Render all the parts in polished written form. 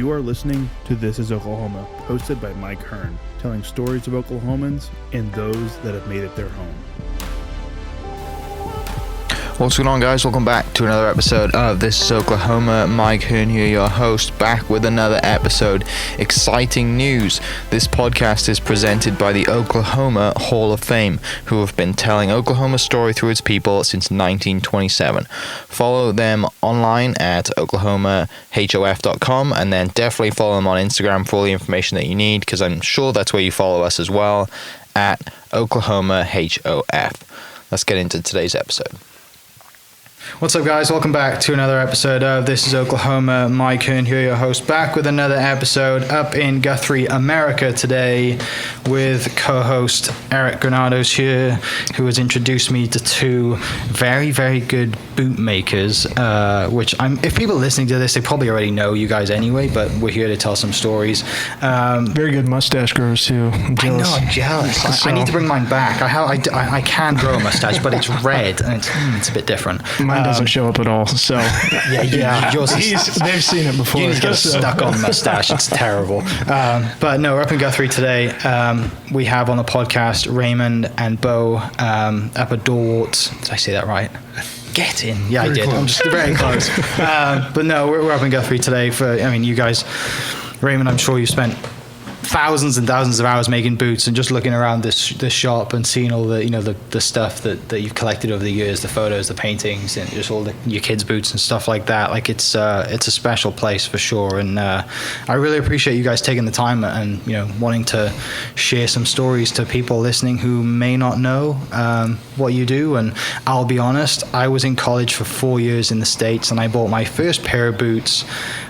You are listening to This is Oklahoma, hosted by Mike Hearn, telling stories of Oklahomans and those that have made it their home. What's going on, guys? Welcome back to another episode of This is Oklahoma. Mike Hearn here, your host, back with another episode. Exciting news. This podcast is presented by the Oklahoma Hall of Fame, who have been telling Oklahoma's story through its people since 1927. Follow them online at oklahomahof.com, and then definitely follow them on Instagram for all the information that you need, because I'm sure that's where you follow us as well, at oklahomahof. Let's get into today's episode. What's up, guys? Welcome back to another episode of This is Oklahoma. Mike Hearn here, your host, back with another episode up in Guthrie, America today with co-host Eric Granado here, who has introduced me to two very, very good boot makers, which if people are listening to this, they probably already know you guys anyway, but we're here to tell some stories. Very good mustache growers too. I'm jealous. I know, I'm jealous. I need to bring mine back. I can grow a mustache, but it's red and it's a bit different. Mine doesn't show up at all, so yeah. They've seen it before. You need to get a stuck-on mustache. It's terrible. But no, we're up in Guthrie today. We have on the podcast Raymond and Bo up at Dorwarts. Did I say that right? Get in. Yeah, very I did. Close. I'm just very close. But no, we're up in Guthrie today you guys, Raymond, I'm sure you spent thousands and thousands of hours making boots, and just looking around this shop and seeing all the stuff that you've collected over the years, the photos, the paintings, and just all your kids' boots and stuff like that. Like it's a special place for sure, and I really appreciate you guys taking the time and wanting to share some stories to people listening who may not know what you do. And I'll be honest, I was in college for 4 years in the States, and I bought my first pair of boots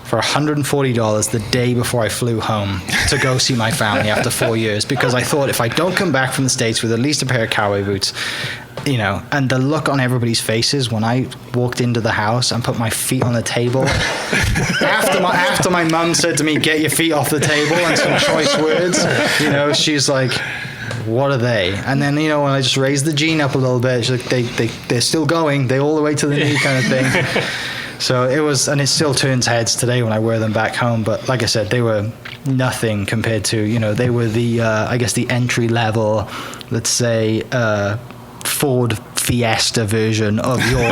for $140 the day before I flew home to go see my family after 4 years, because I thought if I don't come back from the States with at least a pair of cowboy boots, and the look on everybody's faces when I walked into the house and put my feet on the table after my mum said to me, "Get your feet off the table," and some choice words, she's like, "What are they?" And then when I just raised the jean up a little bit, she's like, they're still going, they all the way to the knee kind of thing. So it was, and it still turns heads today when I wear them back home. But like I said, they were nothing compared to, they were the, the entry level, let's say, Ford Fiesta version of your,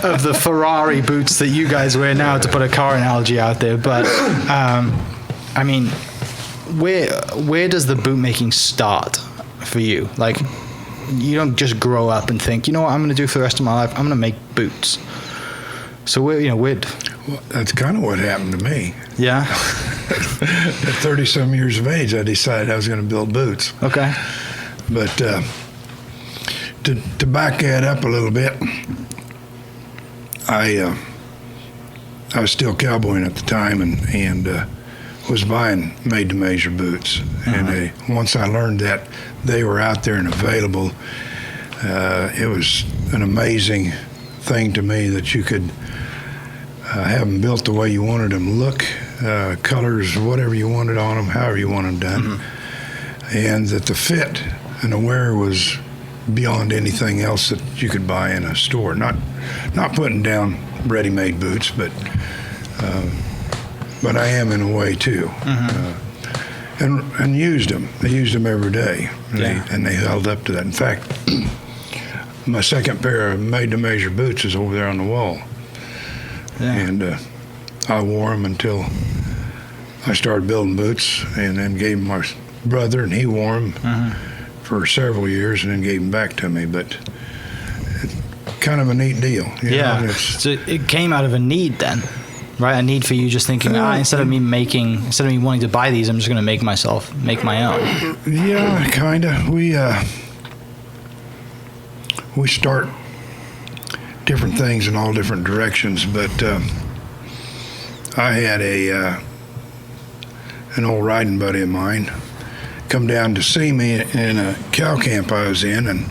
of the Ferrari boots that you guys wear now, to put a car analogy out there. But, where does the boot making start for you? Like, you don't just grow up and think, what I'm going to do for the rest of my life? I'm going to make boots. So where? Well, that's kind of what happened to me. Yeah. At 30-some years of age, I decided I was going to build boots. Okay. But to back that up a little bit, I was still cowboying at the time, and was buying made-to-measure boots. Uh-huh. And once I learned that they were out there and available, it was an amazing thing to me that you could have them built the way you wanted them to look, colors, whatever you wanted on them, however you want them done. Mm-hmm. And that the fit and the wear was beyond anything else that you could buy in a store. Not putting down ready-made boots, but I am in a way too. Mm-hmm. And used them. I used them every day, and they held up to that. In fact, my second pair of made-to-measure boots is over there on the wall. Yeah. And I wore them until I started building boots, and then gave them my brother, and he wore them for several years, and then gave them back to me. But it's kind of a neat deal. So it came out of a need then, right? A need for you just thinking, instead of me wanting to buy these, I'm just going to make my own. Yeah, kind of. We start different things in all different directions, but I had an old riding buddy of mine come down to see me in a cow camp I was in, and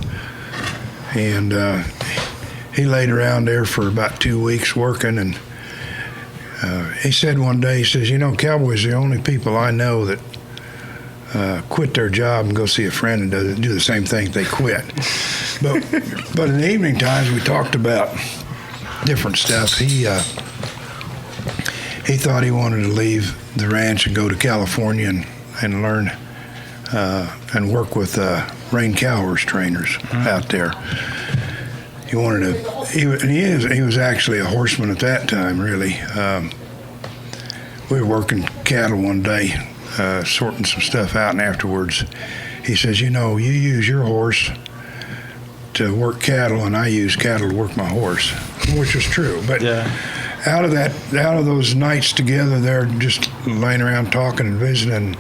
he laid around there for about 2 weeks working, and he said one day, he says, cowboys are the only people I know that quit their job and go see a friend and do the same thing they quit. But in the evening times, we talked about different stuff. he thought he wanted to leave the ranch and go to California and learn and work with rein cow horse trainers out there. He wanted to. He was actually a horseman at that time. Really, we were working cattle one day, sorting some stuff out, and afterwards, he says, "You know, you use your horse to work cattle, and I use cattle to work my horse," which was true. But out of those nights together, there, just laying around talking and visiting.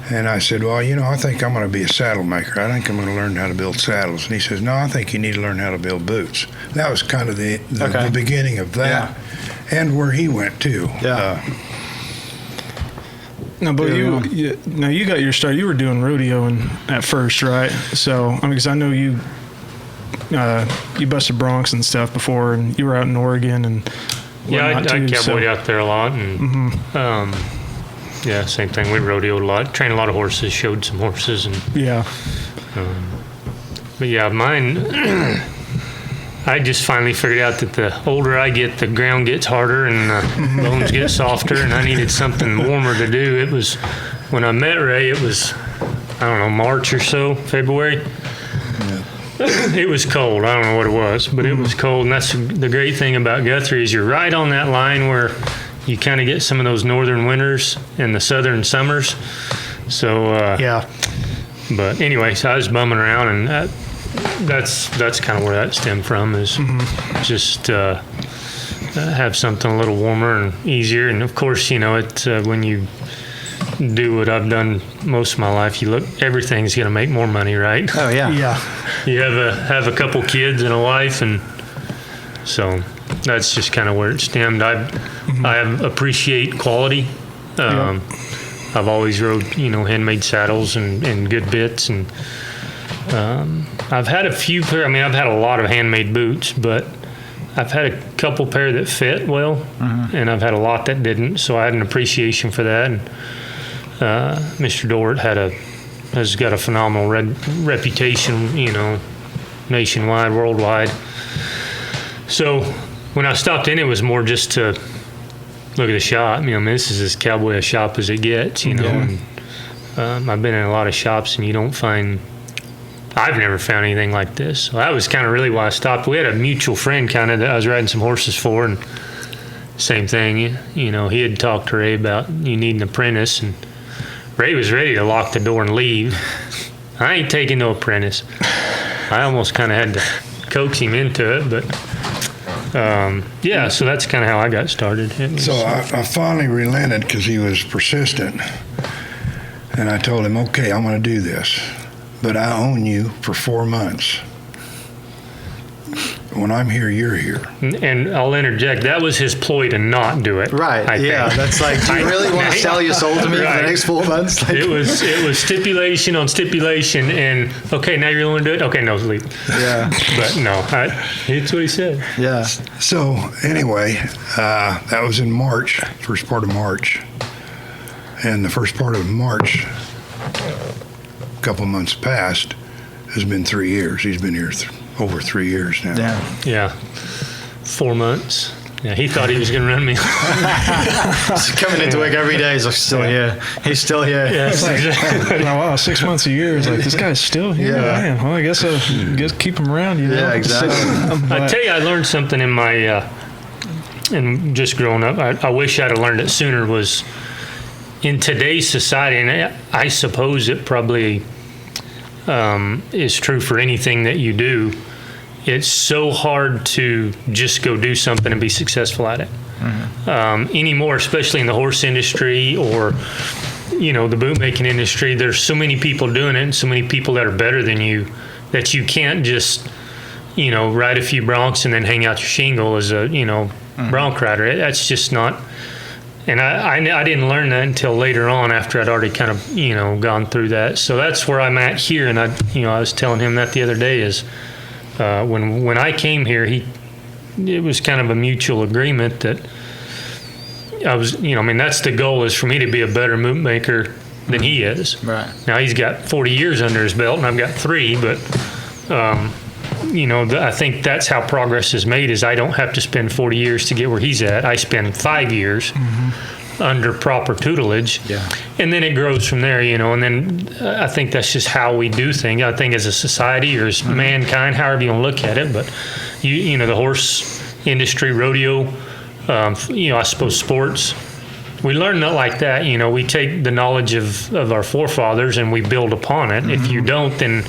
And I said, well, I think I'm going to be a saddle maker. I think I'm going to learn how to build saddles. And he says, no, I think you need to learn how to build boots. That was kind of the beginning of that, and where he went too. Yeah. No, but you got your start. You were doing rodeoing at first, right? So, because I know you busted broncs and stuff before, and you were out in Oregon and I cowboyed out there a lot, and same thing. We rodeoed a lot, trained a lot of horses, showed some horses, and but yeah, mine. I just finally figured out that the older I get, the ground gets harder and the bones get softer, and I needed something warmer to do. It was when I met Ray. It was March or so, February. It was cold. I don't know what it was, but it was cold. And that's the great thing about Guthrie is you're right on that line where you kind of get some of those northern winters and the southern summers. So But anyway, so I was bumming around, and that's kind of where that stemmed from. Is just have something a little warmer and easier. And of course, when you do what I've done most of my life, everything's going to make more money, right? Oh yeah. You have a couple kids and a wife, and so that's just kind of where it stemmed. I appreciate quality. I've always rode, handmade saddles and good bits, and I've had I've had a lot of handmade boots, but I've had a couple pair that fit well, and I've had a lot that didn't. So I had an appreciation for that. And Mr. Dorwart has got a phenomenal reputation, nationwide, worldwide. So when I stopped in, it was more just to look at the shop. This is as cowboy a shop as it gets, And I've been in a lot of shops, and I've never found anything like this. So that was kind of really why I stopped. We had a mutual friend kind of that I was riding some horses for, and same thing. He had talked to Ray about you need an apprentice, and Ray was ready to lock the door and leave. I ain't taking no apprentice. I almost kind of had to coax him into it, but so that's kind of how I got started. So I finally relented because he was persistent, and I told him, okay, I'm going to do this, but I own you for 4 months. When I'm here, you're here. And I'll interject, that was his ploy to not do it. Right. I think. That's like, do you really want to sell your soul to me for the next 4 months? Like, it was stipulation on stipulation, and okay, now you're willing to do it? Okay, no, leave. Yeah. But no, it's what he said. Yeah. So anyway, that was in March, first part of March. And the first part of March, a couple months past, has been 3 years. He's been here over 3 years now. Yeah. 4 months. Yeah, he thought he was going to run me. He's coming into work every day. He's like, still here. He's still here. Yes, exactly. Wow, 6 months a year. It's like, this guy's still here. Yeah. Man, well, I guess keep him around, Yeah, exactly. I tell you, I learned something in my, and just growing up, I wish I'd have learned it sooner, was in today's society, and I suppose it probably is true for anything that you do, it's so hard to just go do something and be successful at it anymore, especially in the horse industry or the bootmaking industry. There's so many people doing it and so many people that are better than you that you can't just ride a few broncs and then hang out your shingle as a bronc rider. That's just not. And I didn't learn that until later on, after I'd already kind of gone through that. So that's where I'm at here. And I was telling him that the other day is when I came here, it was kind of a mutual agreement that I was that's the goal, is for me to be a better boot maker than he is. Right. Now he's got 40 years under his belt and I've got 3, but I think that's how progress is made. Is I don't have to spend 40 years to get where he's at. I spend 5 years under proper tutelage, and then it grows from there. And then I think that's just how we do things. I think as a society or as mankind, however you want to look at it, but the horse industry, rodeo, I suppose sports. We learn that like that. We take the knowledge of our forefathers and we build upon it. If you don't, then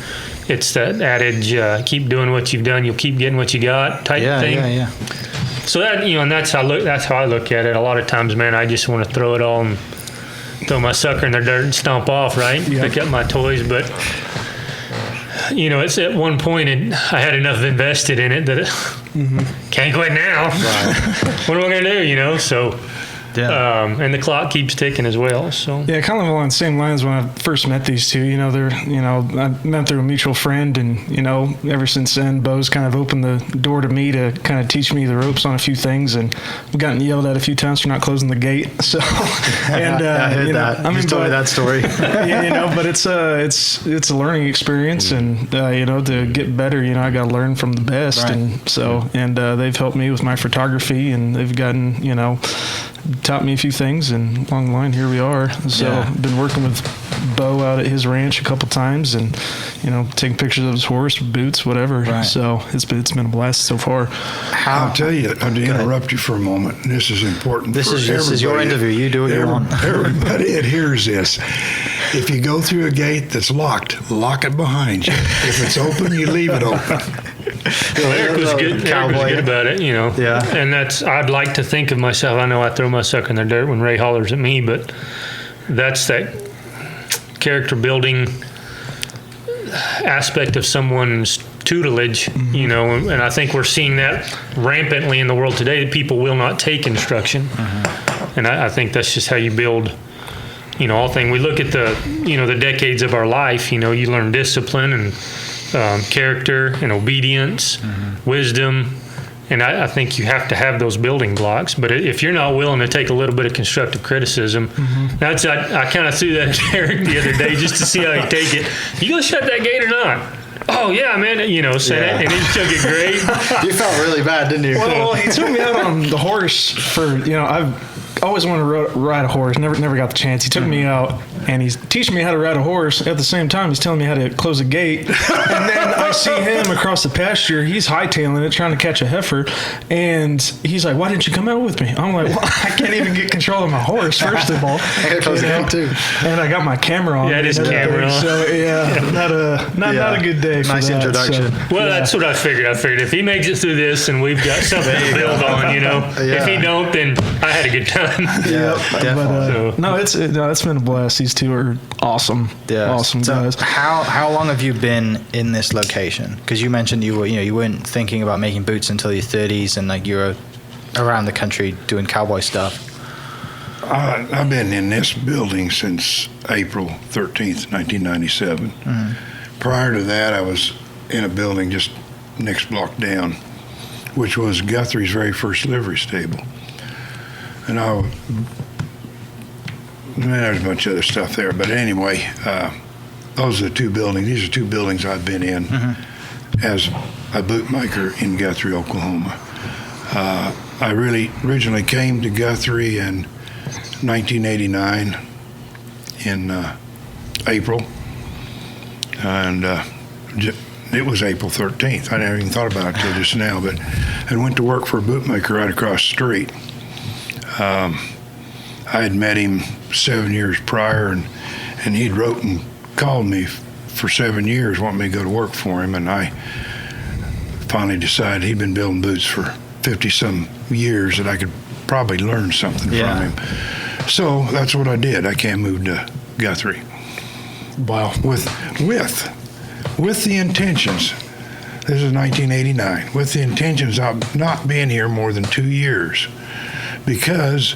it's that adage, keep doing what you've done, you'll keep getting what you got type thing. Yeah. So that, and that's how I look at it. A lot of times, man, I just want to throw it all and throw my sucker in the dirt and stomp off, right? Pick up my toys. But, it's at one point I had enough invested in it that can't quit now. Right. What am I going to do, So... Yeah. And the clock keeps ticking as well. So yeah, kind of along the same lines when I first met these two. They're I met through a mutual friend, and ever since then, Bo's kind of opened the door to me to kind of teach me the ropes on a few things, and I've gotten yelled at a few times for not closing the gate. So and I heard that. I mean, told me that story. But it's a learning experience, and to get better, I got to learn from the best, right. And so they've helped me with my photography, and they've gotten taught me a few things, and along the line, here we are. So I've been working with Bo out at his ranch a couple times, and taking pictures of his horse, boots, whatever. Right. So it's been a blast so far. I'll tell you, to interrupt you for a moment. This is important. This is your interview. You do what you want. Everybody adheres this. If you go through a gate that's locked, lock it behind you. If it's open, you leave it open. Well, Eric was good about it, Yeah. And I'd like to think of myself, I know I throw my sucker in the dirt when Ray hollers at me, but that's that character building aspect of someone's tutelage, and I think we're seeing that rampantly in the world today, that people will not take instruction. And I think that's just how you build, all things. We look at the decades of our life, you learn discipline and character and obedience, wisdom, and I think you have to have those building blocks. But if you're not willing to take a little bit of constructive criticism, I kind of threw that at Eric the other day just to see how he'd take it. You gonna shut that gate or not? Oh yeah, man, said it, and he took it great. You felt really bad, didn't you? Well, he took me out on the horse for I've always wanted to ride a horse, never got the chance. He took me out, and he's teaching me how to ride a horse. At the same time, he's telling me how to close a gate. And then I see him across the pasture. He's hightailing it, trying to catch a heifer. And he's like, "Why didn't you come out with me?" I'm like, "Well, I can't even get control of my horse, first of all." I gotta close the gate too. And I got my camera on. Yeah, it is camera on. So not a good day for nice that, introduction. So, well, that's what I figured. I figured if he makes it through this, and we've got something to build on, If he don't, then I had a good time. Yeah. But it's been a blast. These two are awesome. Yeah, awesome guys. How long have you been in this location? Because you mentioned you weren't thinking about making boots until your 30s, and you were around the country doing cowboy stuff. I've been in this building since April 13th, 1997. Prior to that, I was in a building just next block down, which was Guthrie's very first livery stable. And there's a bunch of other stuff there. But anyway, those are the two buildings. These are two buildings I've been in as a bootmaker in Guthrie, Oklahoma. I really originally came to Guthrie in 1989 in April. And it was April 13th. I never even thought about it until just now. But I went to work for a bootmaker right across the street. I had met him 7 years prior, and he'd wrote and called me for 7 years, wanting me to go to work for him, and I finally decided he'd been building boots for 50-some years, that I could probably learn something from him. So that's what I did. I came and moved to Guthrie. Wow. With the intentions, this is 1989, with the intentions of not being here more than 2 years, because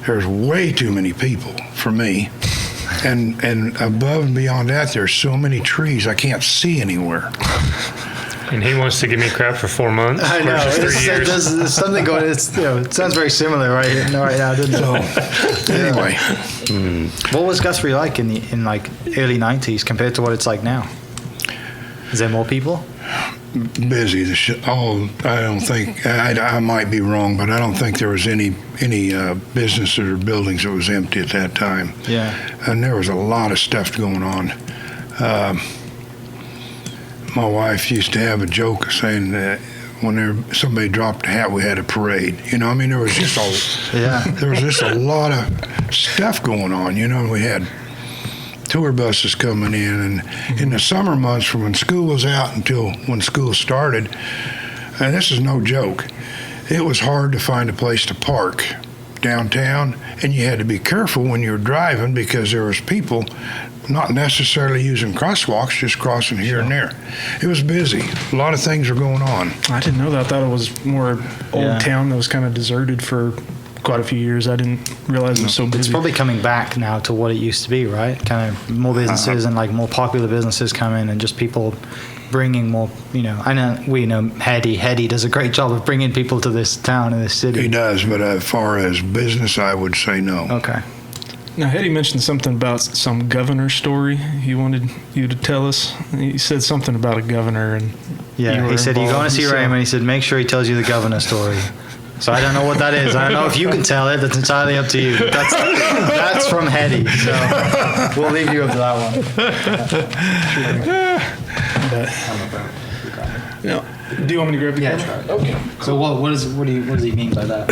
there's way too many people for me, and above and beyond that, there's so many trees I can't see anywhere. And he wants to give me crap for 4 months. I know. Versus 3 years. There's something going. It sounds very similar right now, doesn't it? Anyway, what was Guthrie like in early 90s compared to what it's like now? Is there more people? busy. I don't think, I might be wrong, but I don't think there was any businesses or buildings that was empty at that time. Yeah. And there was a lot of stuff going on. My wife used to have a joke saying that when somebody dropped a hat, we had a parade. You know, I mean, there was just a lot of stuff going on. You know, we had tour buses coming in, and in the summer months from when school was out until when school started, and this is no joke, it was hard to find a place to park downtown, and you had to be careful when you were driving because there was people not necessarily using crosswalks, just crossing here and there. It was busy. A lot of things were going on. I didn't know that. I thought it was more old town that was kind of deserted for quite a few years. I didn't realize it was so busy. It's probably coming back now to what it used to be, right? Kind of more businesses and like more popular businesses come in, and just people bringing more, you know. I know we know Hetty does a great job of bringing people to this town and this city. He does, but as far as business, I would say no. Okay. Now, Hetty mentioned something about some governor story he wanted you to tell us. He said something about a governor. And yeah, he said, you're going to see Raymond. He said, make sure he tells you the governor story. So I don't know what that is. I don't know if you can tell it. That's entirely up to you. But that's from Hetty. So we'll leave you up to that one. Do you want me to grab the camera? Okay. So what does he mean by that?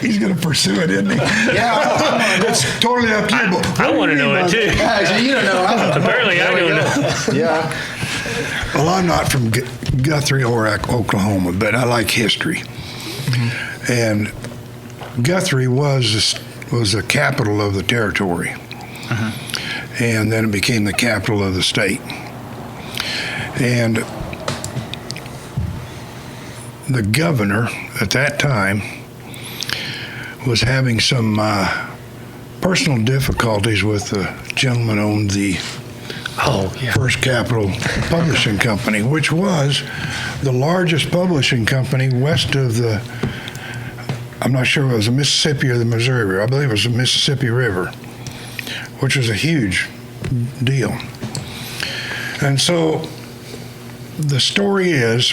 He's going to pursue it, isn't he? Yeah. It's totally up to you. But I want to know it too. Actually, you don't know. Apparently, I don't know. Yeah. Well, I'm not from Guthrie or Oklahoma, but I like history. Mm-hmm. And Guthrie was the capital of the territory. Uh-huh. And then it became the capital of the state. And the governor at that time was having some personal difficulties with the gentleman who owned the First Capital Publishing Company, which was the largest publishing company west of the, I'm not sure if it was the Mississippi or the Missouri River. I believe it was the Mississippi River, which was a huge deal. And so the story is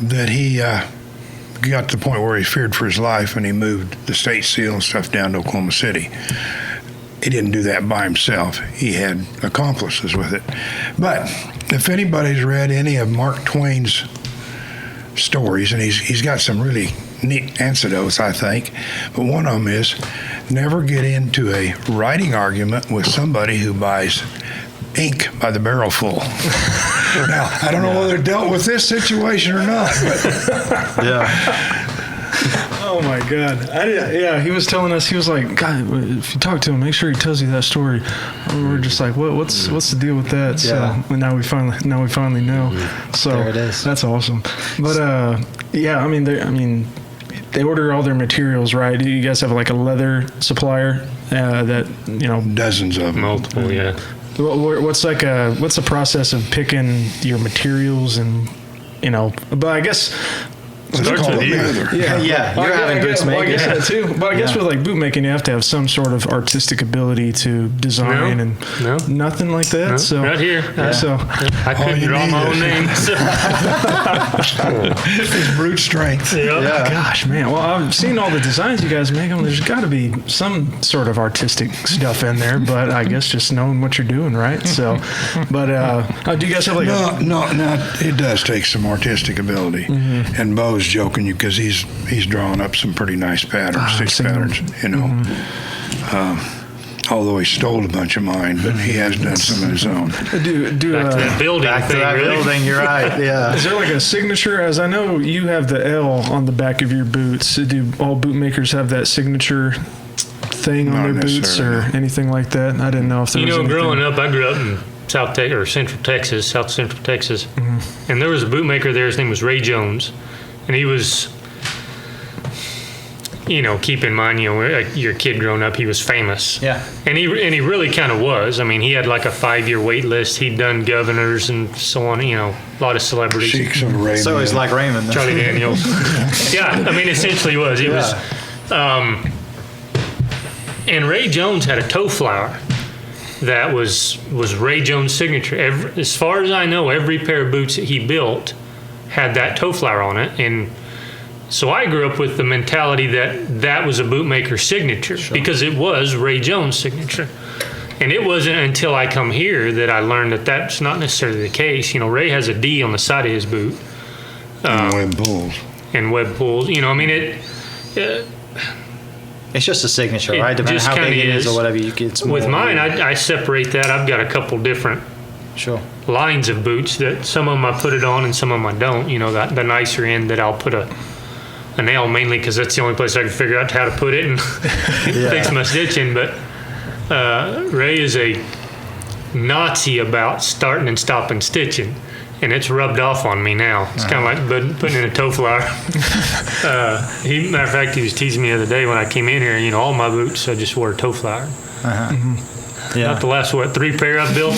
that he got to the point where he feared for his life, and he moved the state seal and stuff down to Oklahoma City. He didn't do that by himself. He had accomplices with it. But if anybody's read any of Mark Twain's stories, and he's got some really neat anecdotes, I think, but one of them is never get into a writing argument with somebody who buys ink by the barrel full. Now, I don't know whether it dealt with this situation or not, but Oh my God! He was telling us. He was like, "God, if you talk to him, make sure he tells you that story." And we're just like, "What's the deal with that?" Yeah. So now we finally know. So there it is. That's awesome. But I mean, they order all their materials, right? You guys have like a leather supplier that dozens of them. Multiple, yeah. What's the process of picking your materials and But I guess. Starts with you. Yeah. You're having boots made. I guess that too. But I guess with like boot making, you have to have some sort of artistic ability to design and nothing like that. No, so right here. So I couldn't draw my own name. His brute strength. Yeah. Gosh, man. Well, I've seen all the designs you guys make. There's got to be some sort of artistic stuff in there, but I guess just knowing what you're doing, right? So, but do you guys have like no, it does take some artistic ability. Mm-hmm. And Bo's joking you because he's drawn up some pretty nice patterns, stitch patterns, although he stole a bunch of mine, but he has done some of his own. Back to that building. You're right. Yeah. Is there like a signature? As I know, you have the L on the back of your boots. Do all boot makers have that signature thing on their boots or anything like that? I didn't know if there was anything. Growing up, I grew up in South Central Texas, mm-hmm. And there was a bootmaker there. His name was Ray Jones, and he was, keep in mind, your kid growing up, he was famous. Yeah. And he really kind of was. I mean, he had like a 5-year wait list. He'd done governors and so on. A lot of celebrities. Sheiks of Raymond. So he's like Raymond. Charlie Daniels. Yeah. I mean, essentially he was. He was. And Ray Jones had a toe flower that was Ray Jones' signature. As far as I know, every pair of boots that he built had that toe flower on it, and so I grew up with the mentality that was a bootmaker's signature because it was Ray Jones' signature. And it wasn't until I come here that I learned that that's not necessarily the case. You know, Ray has a D on the side of his boot. And web pulls. And web pulls. You know, I mean, it's just a signature, right? Depending on how big it is or whatever. With mine, I separate that. I've got a couple different lines of boots that some of them I put it on and some of them I don't. You know, the nicer end that I'll put a nail, mainly because that's the only place I can figure out how to put it and fix my stitching. But Ray is a Nazi about starting and stopping stitching, and it's rubbed off on me now. It's kind of like putting in a toe flower. Matter of fact, he was teasing me the other day when I came in here. You know, all my boots I just wore a toe flower. Yeah. Not the last 3 pair I've built.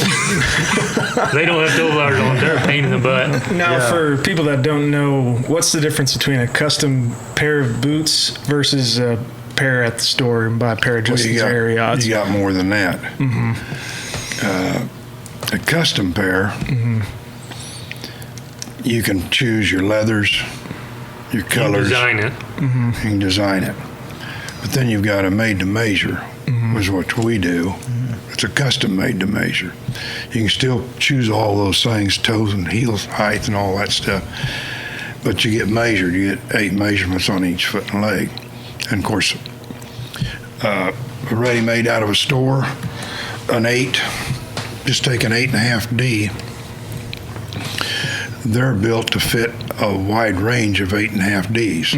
They don't have toe flowers on. They're a pain in the butt. Now, for people that don't know, what's the difference between a custom pair of boots versus a pair at the store and buy a pair of just area odds? You got more than that. A custom pair, you can choose your leathers, your colors. You can design it. You can design it. But then you've got a made to measure, which is what we do. It's a custom made to measure. You can still choose all those things, toes and heels height and all that stuff. But you get measured. You get 8 measurements on each foot and leg. And of course, ready-made out of a store, an 8, just take an 8.5D. They're built to fit a wide range of 8.5Ds.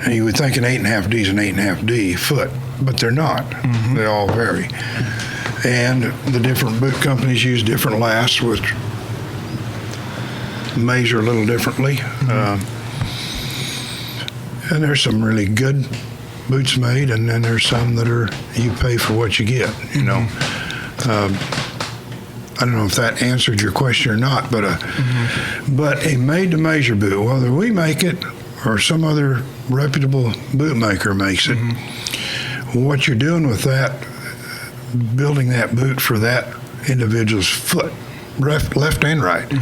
And you would think an 8.5D is an 8.5D foot, but they're not. They all vary. And the different boot companies use different lasts, which measure a little differently. And there's some really good boots made, and then there's some that are you pay for what you get. You know, I don't know if that answered your question or not, but a made-to-measure boot, whether we make it or some other reputable bootmaker makes it, what you're doing with that, building that boot for that individual's foot, left and right.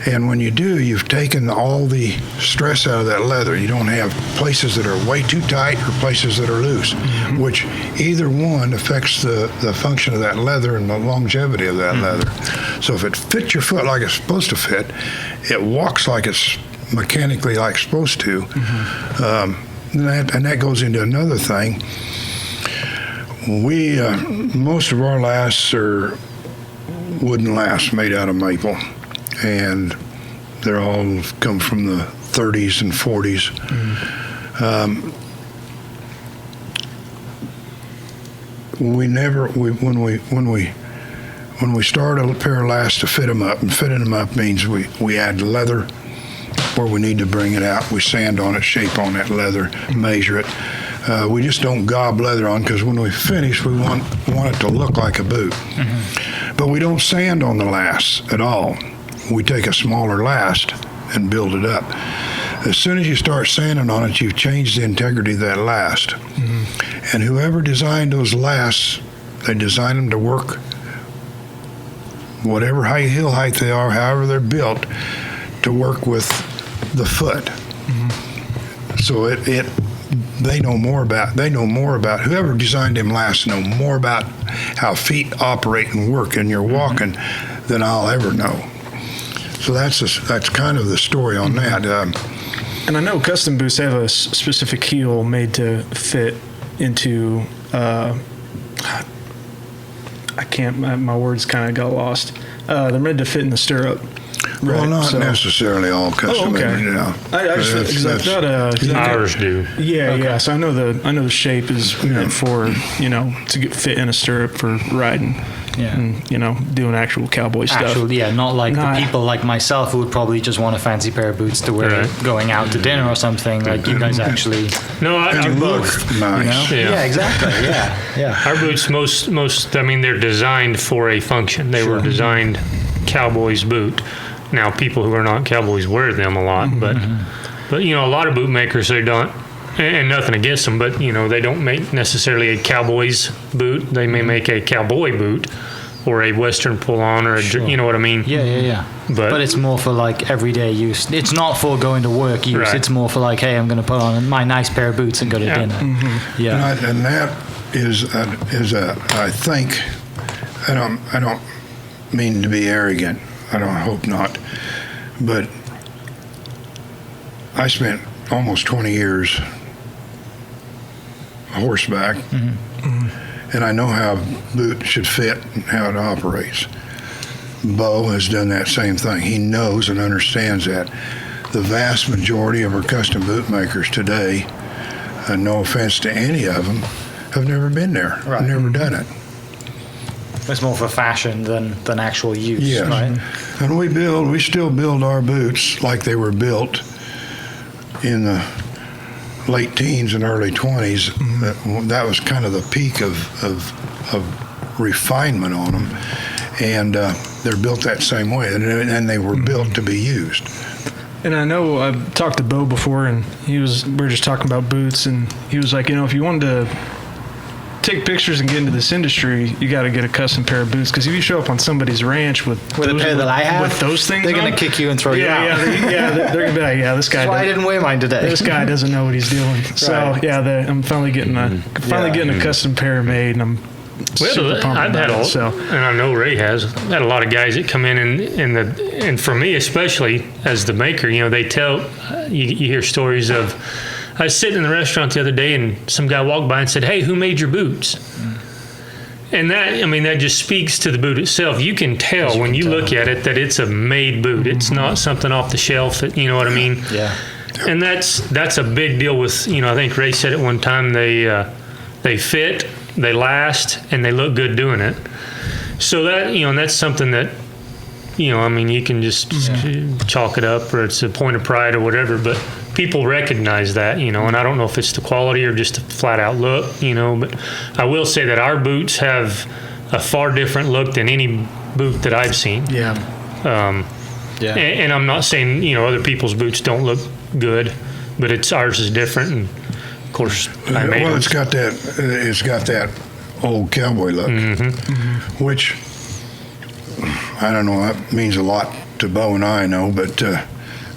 And when you do, you've taken all the stress out of that leather. You don't have places that are way too tight or places that are loose, which either one affects the function of that leather and the longevity of that leather. So if it fits your foot like it's supposed to fit, it walks like it's mechanically like it's supposed to. And that goes into another thing. We most of our lasts are wooden lasts made out of maple, and they're all come from the 30s and 40s. When we start a pair of lasts to fit them up, and fitting them up means we add leather where we need to bring it out. We sand on it, shape on that leather, measure it. We just don't gob leather on, because when we finish, we want it to look like a boot. But we don't sand on the lasts at all. We take a smaller last and build it up. As soon as you start sanding on it, you've changed the integrity of that last. And whoever designed those lasts, they designed them to work whatever heel height they are, however they're built, to work with the foot. So they know more about whoever designed them lasts know more about how feet operate and work in your walking than I'll ever know. So that's kind of the story on that. And I know custom boots have a specific heel made to fit into. My words kind of got lost. They're made to fit in the stirrup. Well, right, not necessarily all custom. I just thought ours do. Yeah. So I know the shape is meant for to fit in a stirrup for riding. And doing actual cowboy stuff. Not like the people like myself who would probably just want a fancy pair of boots to wear going out to dinner or something. Like you guys actually. No, our both nice. Yeah, exactly. Yeah. Our boots most. I mean, they're designed for a function. They were designed cowboy's boot. Now, people who are not cowboys wear them a lot, but a lot of bootmakers, they don't. and nothing against them, but they don't make necessarily a cowboy's boot. They may make a cowboy boot or a Western pull-on, or you know what I mean? Yeah. But it's more for like everyday use. It's not for going to work use. Right. It's more for like, hey, I'm going to put on my nice pair of boots and go to dinner. Yeah. And that is I think, I don't mean to be arrogant. I hope not, but I spent almost 20 years horseback, and I know how a boot should fit and how it operates. Bo has done that same thing. He knows and understands that. The vast majority of our custom boot makers today, no offense to any of them, have never been there, never done it. It's more for fashion than actual use, Yes. right? And we still build our boots like they were built in the late teens and early 20s. That was kind of the peak of refinement on them, and they're built that same way, and they were built to be used. And I know I've talked to Bo before, and we were just talking about boots, and he was like, if you wanted to take pictures and get into this industry, you got to get a custom pair of boots, because if you show up on somebody's ranch with a pair that I have, with those things, they're going to kick you and throw you out. They're going to be like, this guy. That's why I didn't wear mine today. This guy doesn't know what he's doing. So I'm finally getting a custom pair made, and I'm super pumped I've about had it. So. and I know Ray has. I've had a lot of guys that come in and for me especially as the maker, they tell you hear stories of. I was sitting in the restaurant the other day, and some guy walked by and said, "Hey, who made your boots?" And that just speaks to the boot itself. You can tell when you look at it that it's a made boot. It's not something off the shelf. You know what I mean? Yeah. And that's a big deal with, I think Ray said it one time, they fit, they last, and they look good doing it. So that, and that's something that, you can just chalk it up, or it's a point of pride or whatever, but people recognize that, and I don't know if it's the quality or just a flat out look, but I will say that our boots have a far different look than any boot that I've seen. Yeah. And I'm not saying, other people's boots don't look good, but ours is different. And of course, I made it's got that old cowboy look, which I don't know. That means a lot to Bo and I know, but the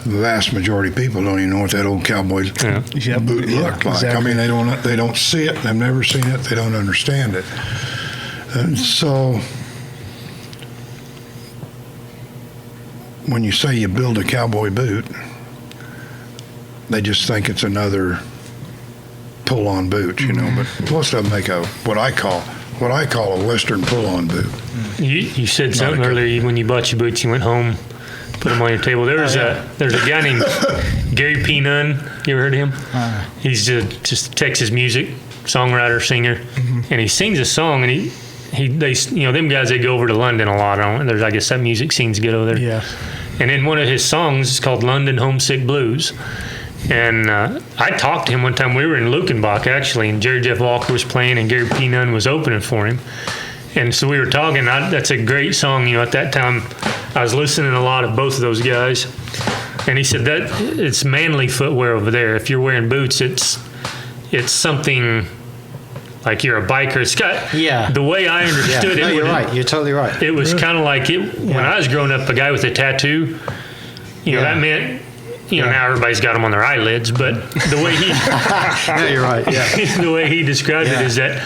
vast majority of people don't even know what that old cowboy boot looked like. Exactly. I mean, they don't see it. They've never seen it. They don't understand it. And so, when you say you build a cowboy boot, they just think it's another pull-on boot, But most of them make what I call a Western pull-on boot. You said something earlier when you bought your boots. You went home, put them on your table. There's a guy named Gary P. Nunn. You ever heard of him? He's just Texas music songwriter, singer, and he sings a song. And they them guys, they go over to London a lot. I guess that music scene's good over there. Yeah. And in one of his songs, it's called London Homesick Blues. And I talked to him one time. We were in Lukenbach, actually, and Jerry Jeff Walker was playing, and Gary P. Nunn was opening for him. And so we were talking. That's a great song. At that time, I was listening to a lot of both of those guys. And he said that it's manly footwear over there. If you're wearing boots, it's something like you're a biker. It's got the way I understood it. You're right. You're totally right. It was kind of like it when I was growing up. A guy with a tattoo, that meant. Now everybody's got them on their eyelids, but the way he you're right. Yeah. The way he described it is that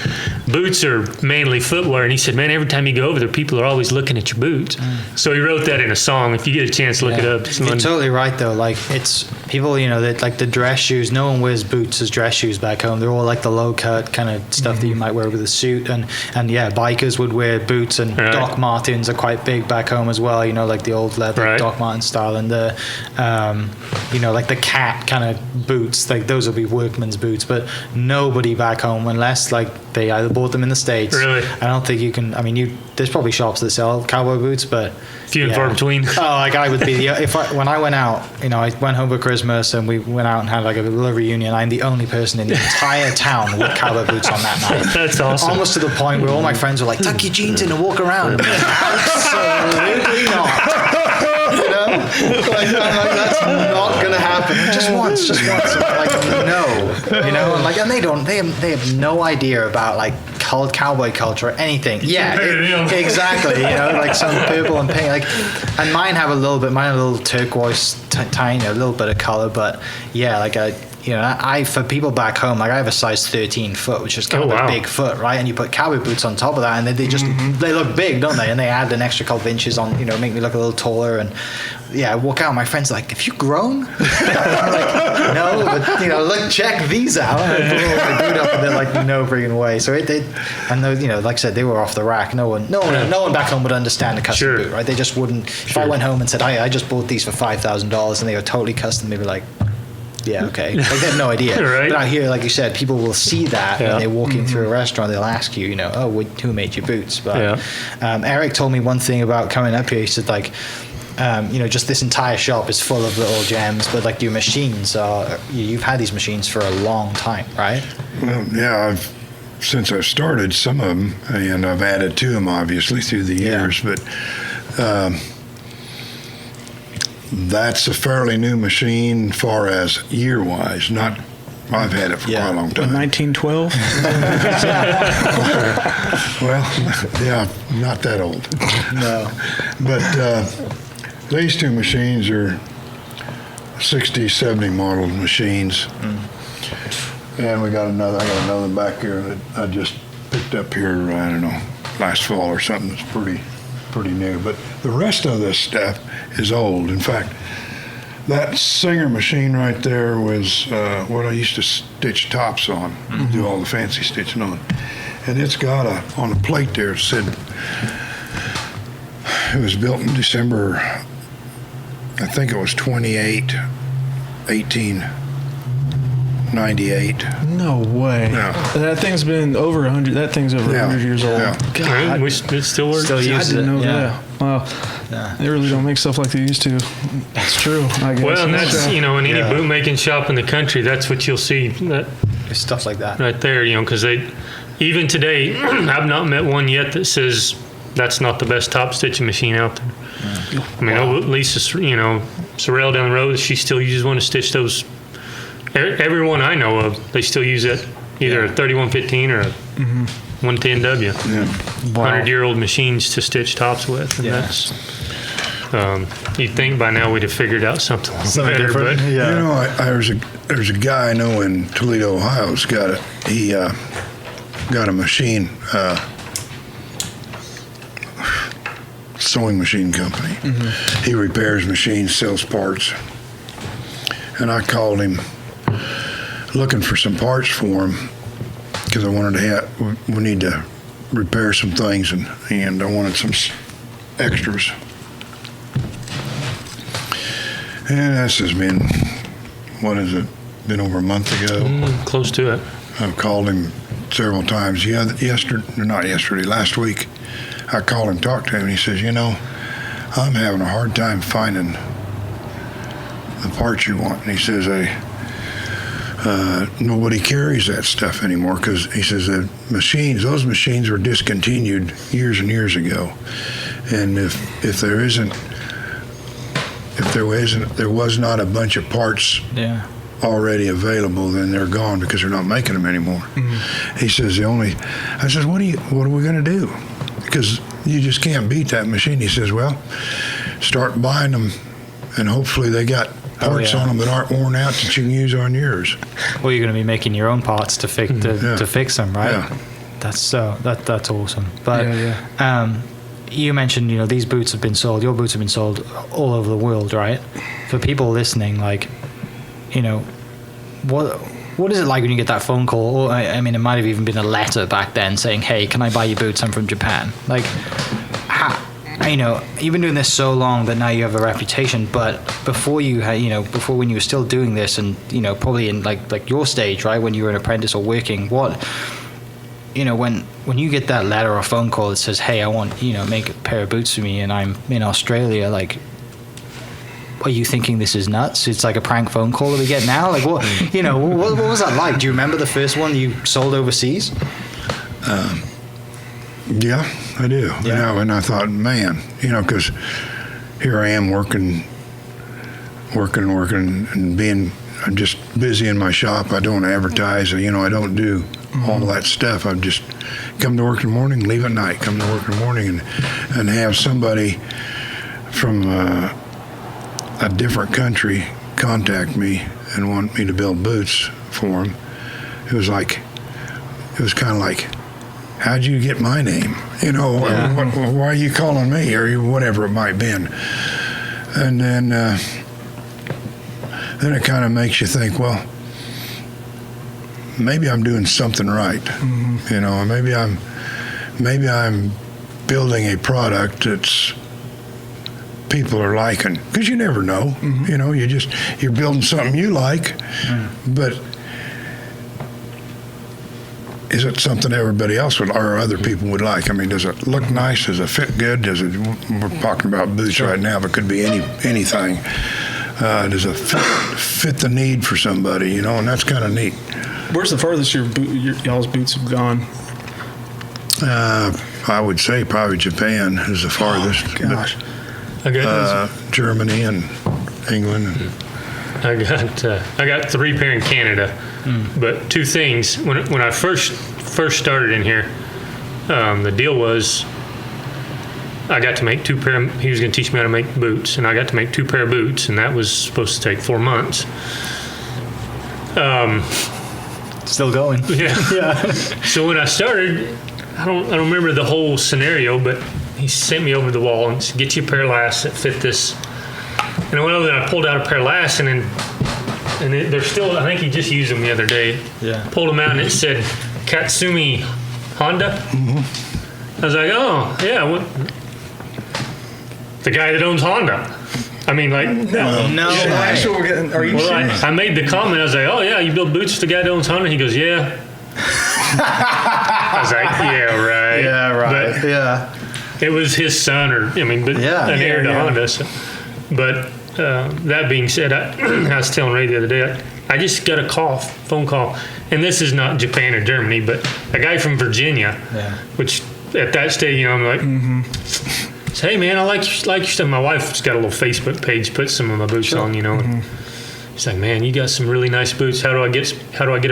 boots are manly footwear, and he said, "Man, every time you go over there, people are always looking at your boots." So he wrote that in a song. If you get a chance, look it up. You're totally right, though. Like it's people, that like the dress shoes. No one wears boots as dress shoes back home. They're all like the low cut kind of stuff that you might wear with a suit, and bikers would wear boots, and Doc Martens are quite big back home as well. Like the old leather Doc Marten style, and the like the cat kind of boots, like those would be workman's boots, but nobody back home, unless like they either bought them in the States. Really? I don't think you can. I mean, there's probably shops that sell cowboy boots, but few and far between. Like I would be when I went out, I went home for Christmas and we went out and had like a little reunion. I'm the only person in the entire town with cowboy boots on that night. That's awesome. Almost to the point where all my friends were like, "Tuck your jeans in and walk around." Absolutely not. Like, I'm like, that's not gonna happen. Just once. I'm like, no, you know, and like, and they have no idea about like cowboy culture or anything. Yeah, exactly. You know, like some purple and pink. Like, and mine have a little turquoise, tiny, a little bit of color, but yeah, like I for people back home, like I have a size 13 foot, which is kind of a big foot, right? And you put cowboy boots on top of that, and they just they look big, don't they? And they add an extra couple of inches on, you know, make me look a little taller. And yeah, I walk out, my friends are like, "Have you grown?" I'm like, "No, but you know, look, check these out." And I pull my boot up, and they're like, "No freaking way." So and those, you know, like I said, they were off the rack. No one back home would understand a custom boot, right? They just wouldn't. If I went home and said, I just bought these for $5,000, and they were totally custom, they'd be like, yeah, okay. Like, they have no idea. Right. But out here, like you said, people will see that when they're walking through a restaurant. They'll ask you, you know, who made your boots? But Eric told me one thing about coming up here. He said, like, you know, just this entire shop is full of little gems, but like your machines you've had these machines for a long time, right? Well, yeah, since I've started some of them, and I've added to them obviously through the years, but that's a fairly new machine far as year-wise. I've had it for quite a long time. 1912? Well, yeah, not that old. No. But these two machines are 60, 70 model machines. And I got another back here that I just picked up here, I don't know, last fall or something. It's pretty new. But the rest of this stuff is old. In fact, that Singer machine right there was what I used to stitch tops on, do all the fancy stitching on. And it's got on a plate there, it said it was built in December, I think it was 1898. No way. Yeah. That thing's been over 100. That thing's over 100 years old. Yeah. God, It still works. Still I use didn't it. know Yeah. that. Wow. Yeah. They really don't make stuff like they used to. It's true, I guess. Well, and that's, you know, in any bootmaking shop in the country, that's what you'll see There's stuff like that. right there, you know, because even today, I've not met one yet that says that's not the best top stitching machine out there. I mean, Lisa, you know, Sorrell down the road, she still uses one to stitch those. Everyone I know of, they still use it, either a 3115 or a 110W. Yeah. 100-year-old machines to stitch tops with. And that's, you'd think by now we'd have figured out something better, but You know, there's a guy I know in Toledo, Ohio. He got a machine, sewing machine company. He repairs machines, sells parts. And I called him looking for some parts for him because I wanted to we need to repair some things and I wanted some extras. And this has been, been over a month ago? close to it. I've called him several times. Last week, I called him, talked to him, and he says, you know, I'm having a hard time finding the parts you want. And he says, nobody carries that stuff anymore because he says those machines were discontinued years and years ago. And if there was not a bunch of parts already available, then they're gone because they're not making them anymore. He says I says, what are we going to do? Because you just can't beat that machine. He says, well, start buying them and hopefully they got parts on them that aren't worn out that you can use on yours. Well, you're going to be making your own parts to fix them, right? Yeah. That's awesome. But you mentioned, you know, these boots have been sold. Your boots have been sold all over the world, right? For people listening, like, you know, what is it like when you get that phone call? Or I mean, it might have even been a letter back then saying, "Hey, can I buy your boots? I'm from Japan." Like, you know, you've been doing this so long that now you have a reputation. But before you had, before when you were still doing this, and you know, probably in like your stage, right, when you were an apprentice or working, when you get that letter or phone call that says, "Hey, I want make a pair of boots for me," and I'm in Australia, like, are you thinking this is nuts? It's like a prank phone call that we get now. Like, what what was that like? Do you remember the first one you sold overseas? Yeah, I do. Yeah. And I thought, man, because here I am working working and being just busy in my shop. I don't advertise, I don't do all that stuff. I just come to work in the morning, leave at night, come to work in the morning, and have somebody from a different country contact me and want me to build boots for them. It was kind of like, how'd you get my name? Why are you calling me, or whatever it might have been. And then it kind of makes you think, well, maybe I'm doing something right. Maybe I'm building a product that's people are liking, because you never know. You're building something you like, but is it something everybody else would, or other people would like? I mean, does it look nice? Does it fit good? We're talking about boots right now, but it could be anything. Does it fit the need for somebody, and that's kind of neat. Where's the farthest y'all's boots have gone? I would say probably Japan is the farthest. Oh, gosh. Germany and England. I got 3 pair in Canada, but 2 things. When I first started in here, the deal was I got to make 2 pair. He was going to teach me how to make boots, and I got to make 2 pair of boots, and that was supposed to take 4 months. Still going. Yeah. So when I started, I don't remember the whole scenario, but he sent me over the wall and said, "Get you a pair of lasts that fit this." And I went over there and I pulled out a pair of lasts, and they're still, I think he just used them the other day. Yeah. Pulled them out and it said Katsumi Honda. Mm-hmm. I was like, oh, yeah, what? The guy that owns Honda. I mean, like, no. Are you sure? I made the comment. I was like, oh, yeah, you build boots for the guy that owns Honda? He goes, yeah. I was like, yeah, right. Yeah, right. But yeah. It was his son, an heir to Honda. So. But that being said, I was telling Ray the other day, I just got a phone call, and this is not Japan or Germany, but a guy from Virginia, which at that stage, I'm like, said, hey man, I like your stuff. My wife's got a little Facebook page, put some of my boots on, and he's like, man, you got some really nice boots. How do I get a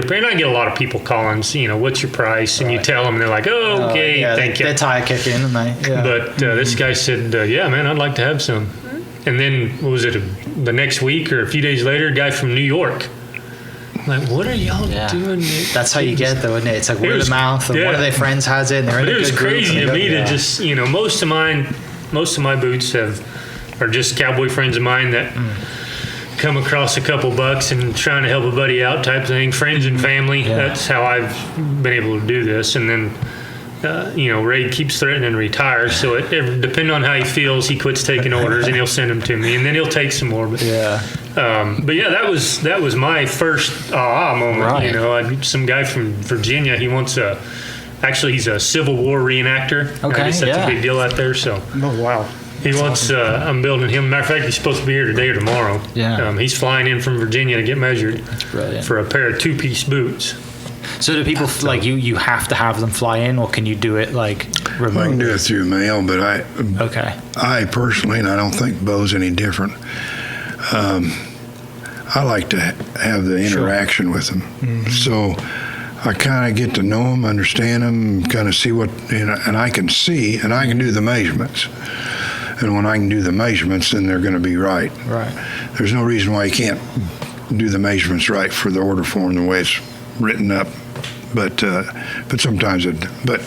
pair? And I get a lot of people calling, what's your price? And you tell them, and they're like, oh, okay, thank you. They tire kick in, and But this guy said, yeah, man, I'd like to have some. And then, what was it, the next week or a few days later, a guy from New York. I'm like, what are y'all doing? That's how you get, though, isn't it? It's like word of mouth, and one of their friends has it, and they're in a good group. It was crazy to me to just, most of my boots are just cowboy friends of mine that come across a couple bucks and trying to help a buddy out type thing, friends and family. That's how I've been able to do this. And then, Ray keeps threatening to retire, so depending on how he feels, he quits taking orders and he'll send them to me, and then he'll take some more. But that was my first aha moment. Right. Some guy from Virginia. He wants he's a Civil War reenactor. Okay, I guess that's a big deal out there. So. Oh wow. He wants. Awesome. I'm building him. Matter of fact, he's supposed to be here today or tomorrow. Yeah. He's flying in from Virginia to get measured. That's brilliant. For a pair of 2-piece boots. So do people you have to have them fly in, or can you do it like remotely? I can do it through mail, but I personally, and I don't think Bo's any different. I like to have the interaction with them, so I kind of get to know them, understand them, kind of see what, and I can see, and I can do the measurements. And when I can do the measurements, then they're going to be right. Right. There's no reason why you can't do the measurements right for the order form the way it's written up, but sometimes but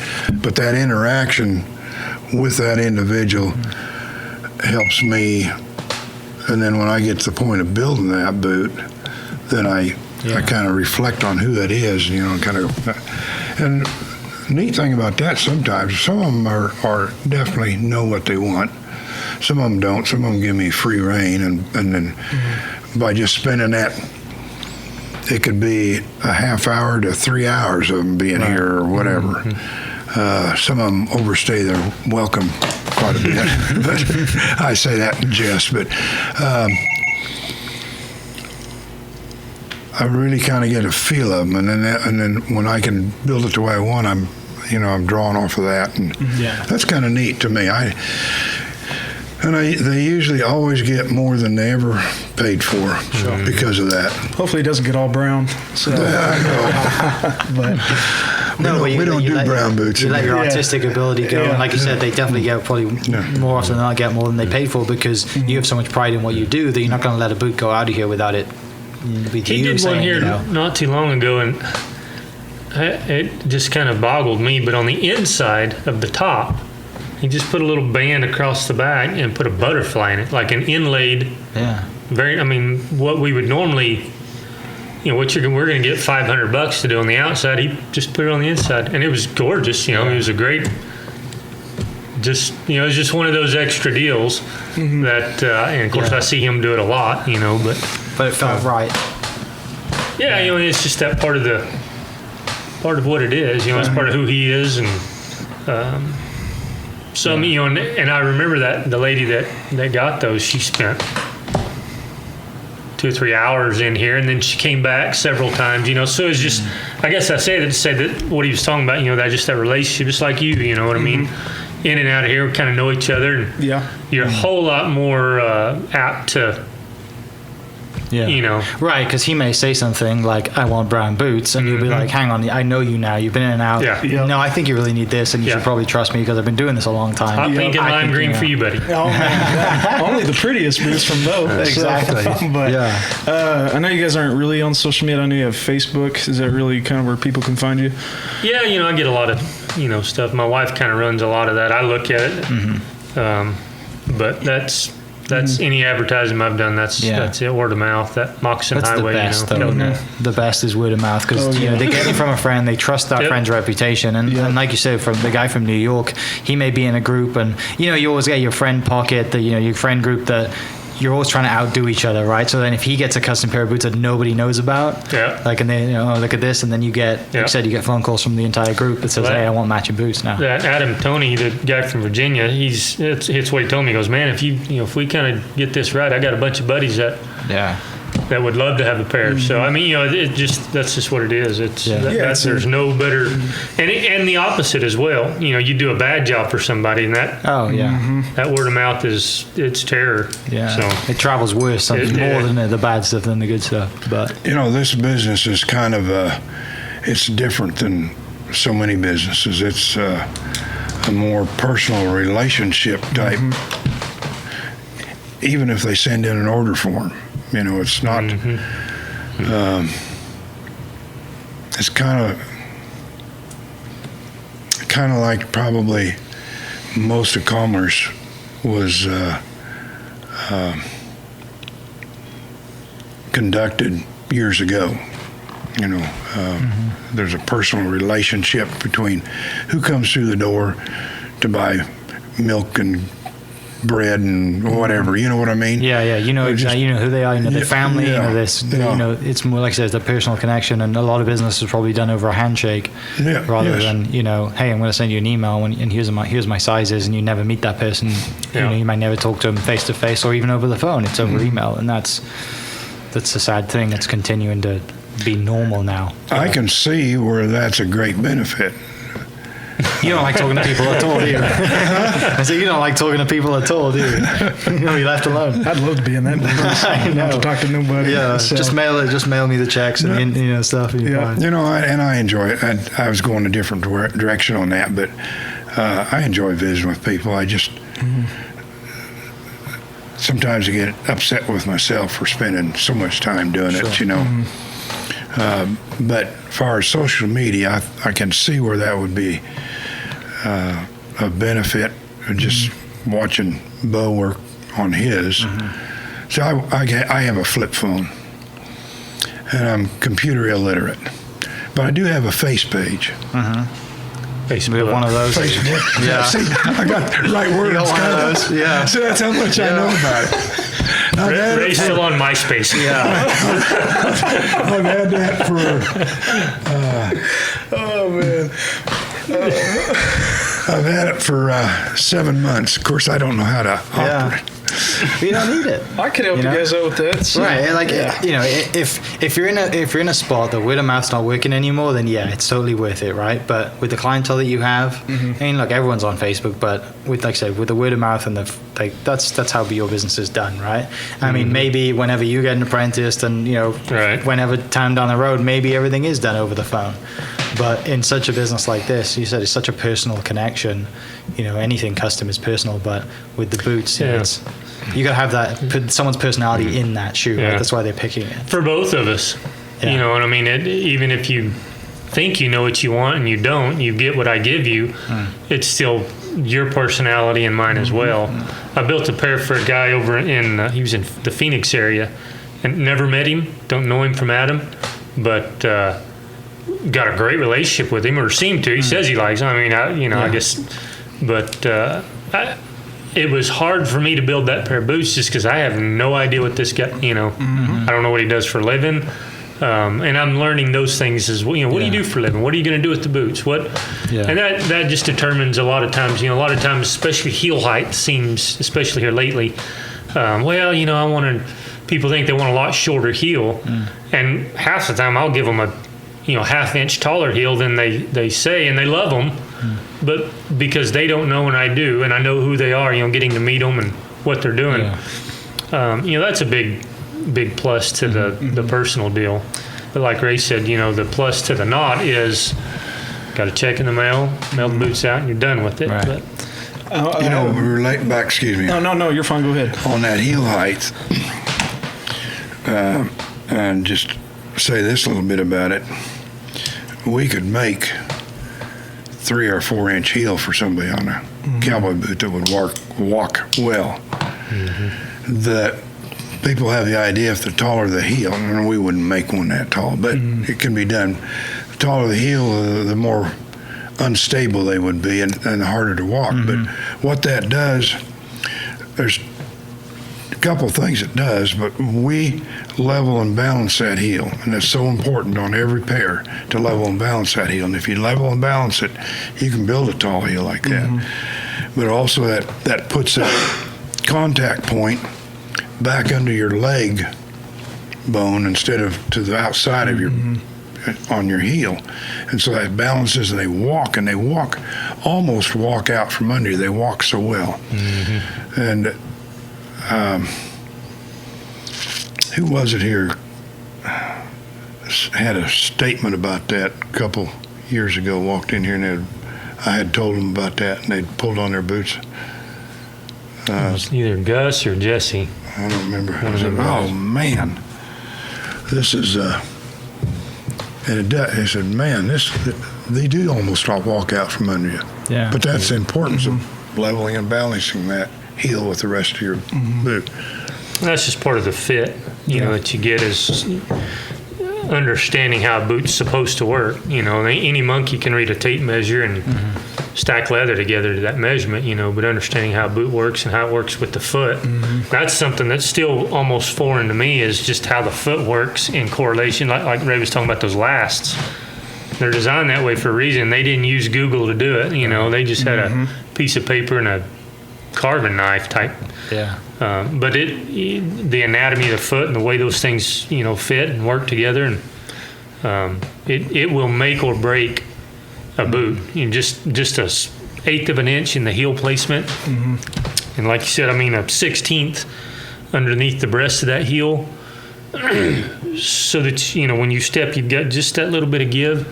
that interaction with that individual helps me, and then when I get to the point of building that boot, then I kind of reflect on who it is, and neat thing about that, sometimes some of them are definitely know what they want, some of them don't, some of them give me free rein, and then by just spending that, it could be a half hour to 3 hours of them being here or whatever. Some of them overstay their welcome quite a bit, but I say that in jest. But I really kind of get a feel of them, and then when I can build it the way I want, I'm drawing off of that, and that's kind of neat to me. And they usually always get more than they ever paid for because of that. Hopefully it doesn't get all brown. So. But we don't do brown boots. You let your Yeah. artistic ability go, and like you said, they definitely get probably more often than not get more than they paid for because you have so much pride in what you do that you're not going to let a boot go out of here without it. With He you did saying, one here you know, not too long ago, and it just kind of boggled me. But on the inside of the top, he just put a little band across the back and put a butterfly in it, like an inlaid. yeah, What we would normally, we're going to get $500 to do on the outside. He just put it on the inside, and it was gorgeous. It was a great. Just it was just one of those extra deals that, and of course I see him do it a lot. but it felt right. Yeah, it's just that part of what it is. It's part of who he is, and and I remember that the lady that got those, she spent 2 or 3 hours in here, and then she came back several times. So it's just, I guess I say that to say that what he was talking about. That relationship, just like you. You know what I mean? In and out of here, we kind of know each other, and you're a whole lot more apt to. Yeah. Right, because he may say something like, I want brown boots, and you'll be like, hang on, I know you now. You've been in and out. Yeah. No, I think you really need this, and you should probably trust me because I've been doing this a long time. Hot pink and lime green for you, buddy. Oh, man. Only the prettiest boots from Bo. Exactly. But I know you guys aren't really on social media. I know you have Facebook. Is that really kind of where people can find you? Yeah, I get a lot of, stuff. My wife kind of runs a lot of that. I look at it. But that's any advertising I've done. That's it. Word of mouth. That Moccasin That's Highway. the best, though. The best is word of mouth because they get it from a friend. They trust that friend's reputation, and like you said, from the guy from New York, he may be in a group, and you always get your friend pocket, your friend group that. You're always trying to outdo each other, right? So then if he gets a custom pair of boots that nobody knows about, and then, look at this, and then you get, like you said, you get phone calls from the entire group that says, hey, I want matching boots now. That Adam Toney, the guy from Virginia, it's what he told me. He goes, man, if we kind of get this right, I got a bunch of buddies that would love to have a pair. So that's just what it is. There's no better, and the opposite as well. You do a bad job for somebody, and that that word of mouth it's terror. Yeah, so it travels worse, more than the bad stuff than the good stuff. But this business is kind of it's different than so many businesses. It's a more personal relationship type. Even if they send in an order form. It's not. It's kind of like probably most of commerce was conducted years ago. There's a personal relationship between who comes through the door to buy milk and bread and whatever, you know what I mean? Yeah. You know who they are, their family, it's more like I said, it's a personal connection, and a lot of business is probably done over a handshake rather than, hey, I'm going to send you an email and here's my sizes, and you never meet that person. You might never talk to them face to face or even over the phone. It's over email, and that's a sad thing that's continuing to be normal now. I can see where that's a great benefit. You don't like talking to people at all, do you? I said, you don't like talking to people at all, do you? You're left alone. I'd love to be in that business. I know. Not to talk to nobody. Yeah, so. Just mail me the checks and stuff. And I enjoy it. I was going a different direction on that, but I enjoy visiting with people. I just sometimes I get upset with myself for spending so much time doing it, But as far as social media, I can see where that would be a benefit of just watching Bo work on his. So I have a flip phone, and I'm computer illiterate, but I do have a face page. Facebook. We have one of those. Facebook. Yeah. See, I got the right words. You got one of those. Yeah. So that's how much I know about it. Ray's still on MySpace. Yeah. I've had that I've had it for 7 months. Of course, I don't know how to operate. We don't need it. I could help you guys out with that. So. Right, like if you're in a spot that word of mouth's not working anymore, then yeah, it's totally worth it, right? But with the clientele that you have, I mean, look, everyone's on Facebook, but with, like I said, with the word of mouth and that's how your business is done, right? I mean, maybe whenever you get an apprentice, and whenever time down the road, maybe everything is done over the phone. But in such a business like this, you said it's such a personal connection. Anything custom is personal, but with the boots, you got to have that someone's personality in that shoe. Right? That's why they're picking it. For both of us, you know what I mean? Even if you think you know what you want and you don't, you get what I give you, it's still your personality and mine as well. I built a pair for a guy over in, he was in the Phoenix area, and never met him, don't know him from Adam, but got a great relationship with him, or seemed to. He says he likes him. I mean, I guess, but it was hard for me to build that pair of boots just because I have no idea what this guy, I don't know what he does for a living. And I'm learning those things as well. What do you do for a living? What are you going to do with the boots? And that just determines a lot of times, especially heel height seems, especially here lately. People think they want a lot shorter heel. And half the time I'll give them a, half-inch taller heel than they say, and they love them. But because they don't know and I do, and I know who they are, getting to meet them and what they're doing. That's a big plus to the personal deal. But like Ray said, the plus to the knot is got a check in the mail the boots out, and you're done with it. Right. But relating back, excuse me. No, you're fine. Go ahead. On that heel height, and just say this a little bit about it. We could make 3 or 4 inch heel for somebody on a cowboy boot that would walk well. That people have the idea if the taller the heel, and we wouldn't make one that tall, but it can be done. The taller the heel, the more unstable they would be, and the harder to walk. But what that does, there's a couple of things it does, but we level and balance that heel, and it's so important on every pair to level and balance that heel. And if you level and balance it, you can build a tall heel like that. But also that puts that contact point back under your leg bone instead of to the outside of your on your heel, and so that balances, and they almost walk out from under you. They walk so well. And who was it here had a statement about that a couple years ago, walked in here, and I had told them about that, and they'd pulled on their boots. It was either Gus or Jesse. I don't remember. I said, oh man, this is and he said, man, they do almost walk out from under you. Yeah. But that's the importance of leveling and balancing that heel with the rest of your boot. That's just part of the fit, that you get, is understanding how a boot's supposed to work. Any monkey can read a tape measure and stack leather together to that measurement, but understanding how a boot works and how it works with the foot, that's something that's still almost foreign to me, is just how the foot works in correlation. Like Ray was talking about those lasts. They're designed that way for a reason. They didn't use Google to do it. They just had a piece of paper and a carving knife type. Yeah. But the anatomy of the foot and the way those things, fit and work together, and it will make or break a boot. Just a 1/8 of an inch in the heel placement, and like you said, a 1/16 underneath the breast of that heel, so that when you step, you've got just that little bit of give.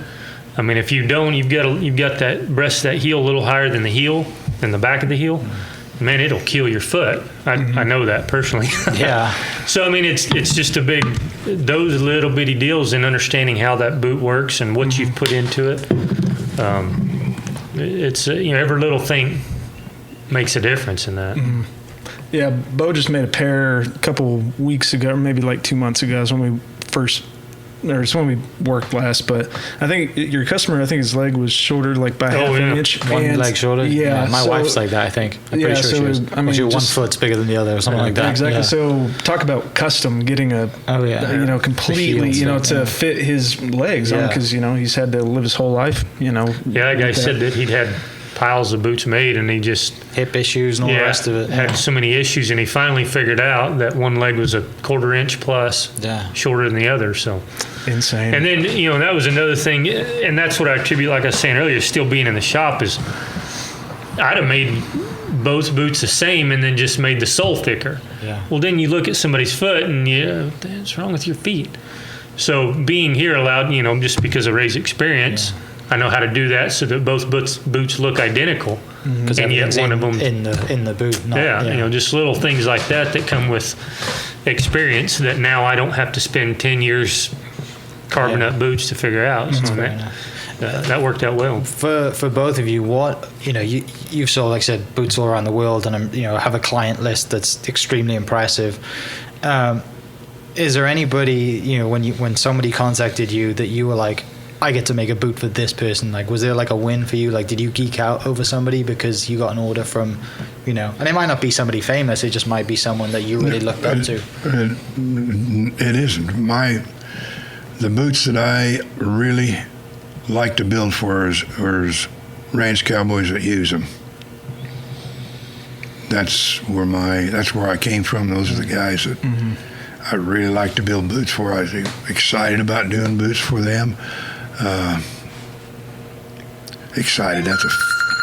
If you don't, you've got that breast of that heel a little higher than the back of the heel. Man, it'll kill your foot. I know that personally. Yeah. So it's just those little bitty deals in understanding how that boot works and what you've put into it. It's every little thing makes a difference in that. Yeah, Bo just made a pair a couple weeks ago, or maybe like 2 months ago, is when it's when we worked last, but I think your customer, his leg was shorter, like by half an inch. One leg shorter? Yeah. My wife's like that, I think. I'm pretty sure she was. She was 1 foot's bigger than the other or something like that. Exactly. Yeah. So talk about custom, getting completely, to fit his legs on, because, he's had to live his whole life, Yeah, that guy said that he'd had piles of boots made, and he just hip issues and all the rest of it. Had so many issues, and he finally figured out that one leg was a 1/4 inch plus shorter than the other. So insane. And then that was another thing, and that's what I attribute, like I was saying earlier, still being in the shop is I'd have made both boots the same and then just made the sole thicker. Yeah. Well, then you look at somebody's foot and what's wrong with your feet? So being here allowed, just because of Ray's experience, I know how to do that so that both boots look identical. Because and yet one of them in the boot. Not, just little things like that come with experience that now I don't have to spend 10 years carving up boots to figure out. So that worked out well. For both of you, what you've sold, like I said, boots all around the world, and have a client list that's extremely impressive. Is there anybody when somebody contacted you that you were like, I get to make a boot for this person? Like, was there like a win for you? Like, did you geek out over somebody because you got an order from, and it might not be somebody famous, it just might be someone that you really looked up to. It isn't. The boots that I really like to build for is ranch cowboys that use them. That's where I came from. Those are the guys that I really like to build boots for. I was excited about doing boots for them. Excited, that's